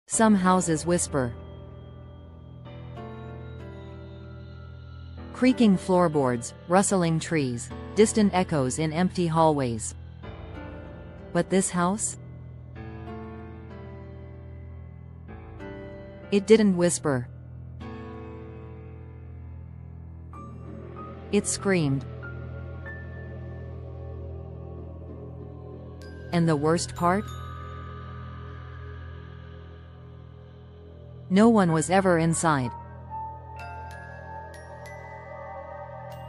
Some houses whisper. Creaking floorboards, rustling trees, distant echoes in empty hallways. But this house? It didn't whisper. It screamed. And the worst part? No one was ever inside.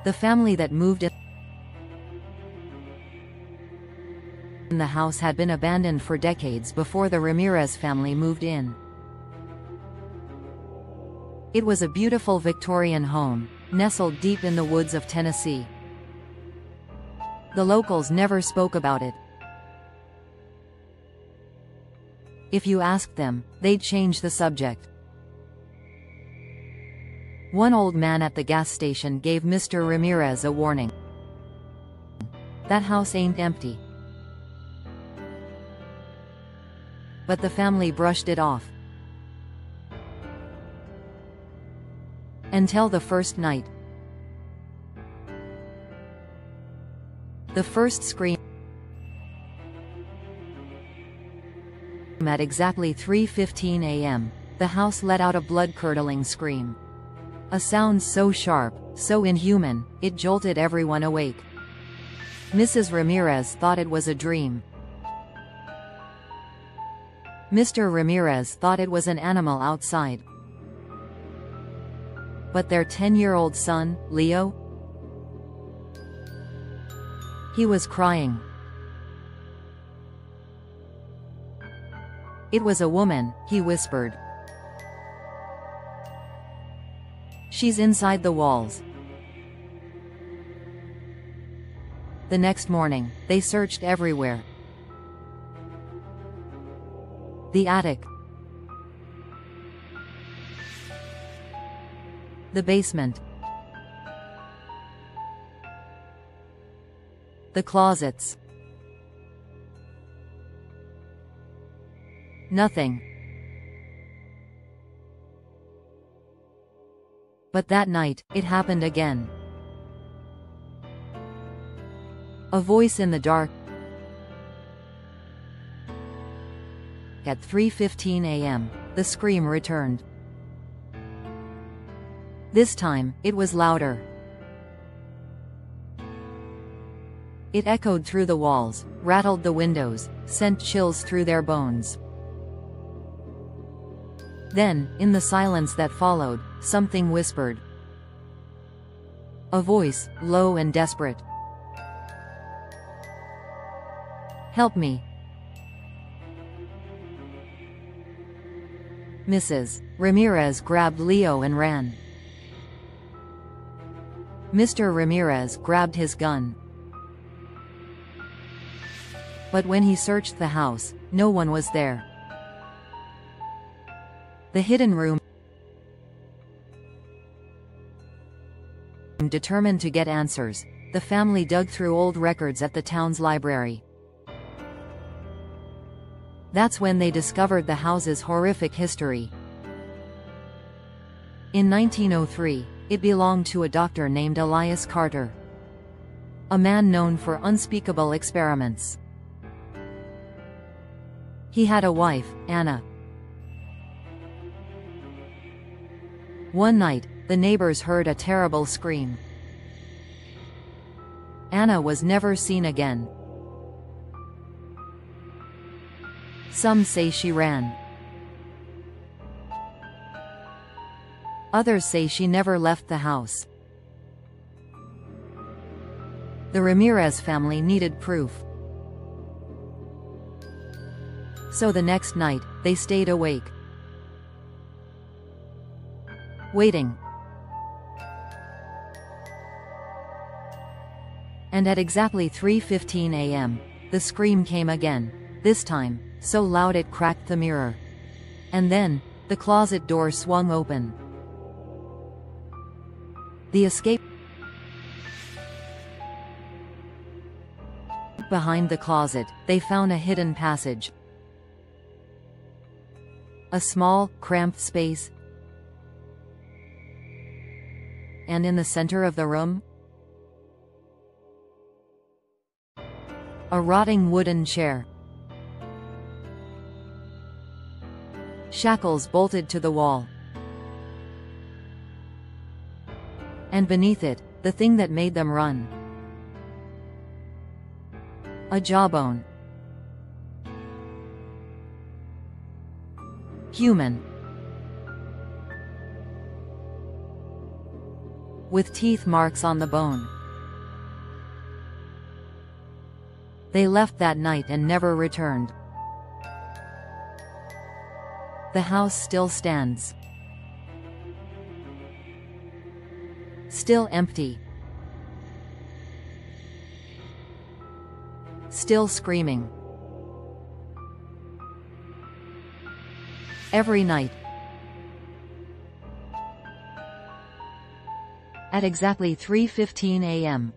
The family that moved in the house had been abandoned for decades before the Ramirez family moved in. It was a beautiful Victorian home, nestled deep in the woods of Tennessee. The locals never spoke about it. If you asked them, they'd change the subject. One old man at the gas station gave Mr. Ramirez a warning. That house ain't empty. But the family brushed it off. Until the first night. The first scream. At exactly 3:15 a.m., the house let out a blood-curdling scream. A sound so sharp, so inhuman, it jolted everyone awake. Mrs. Ramirez thought it was a dream. Mr. Ramirez thought it was an animal outside. But their 10-year-old son, Leo? He was crying. It was a woman, he whispered. She's inside the walls. The next morning, they searched everywhere. The attic. The basement. The closets. Nothing. But that night, it happened again. A voice in the dark. At 3:15 a.m., the scream returned. This time, it was louder. It echoed through the walls, rattled the windows, sent chills through their bones. Then, in the silence that followed, something whispered. A voice, low and desperate. Help me. Mrs. Ramirez grabbed Leo and ran. Mr. Ramirez grabbed his gun. But when he searched the house, no one was there. The hidden room. Determined to get answers, the family dug through old records at the town's library. That's when they discovered the house's horrific history. In 1903, it belonged to a doctor named Elias Carter, a man known for unspeakable experiments. He had a wife, Anna. One night, the neighbors heard a terrible scream. Anna was never seen again. Some say she ran. Others say she never left the house. The Ramirez family needed proof. So the next night, they stayed awake, waiting. And at exactly 3:15 a.m., the scream came again, this time, so loud it cracked the mirror. And then, the closet door swung open. The escape. Behind the closet, they found a hidden passage. A small, cramped space. And in the center of the room, a rotting wooden chair. Shackles bolted to the wall. And beneath it, the thing that made them run. A jawbone. Human. With teeth marks on the bone. They left that night and never returned. The house still stands. Still empty. Still screaming. Every night. At exactly 3:15 a.m.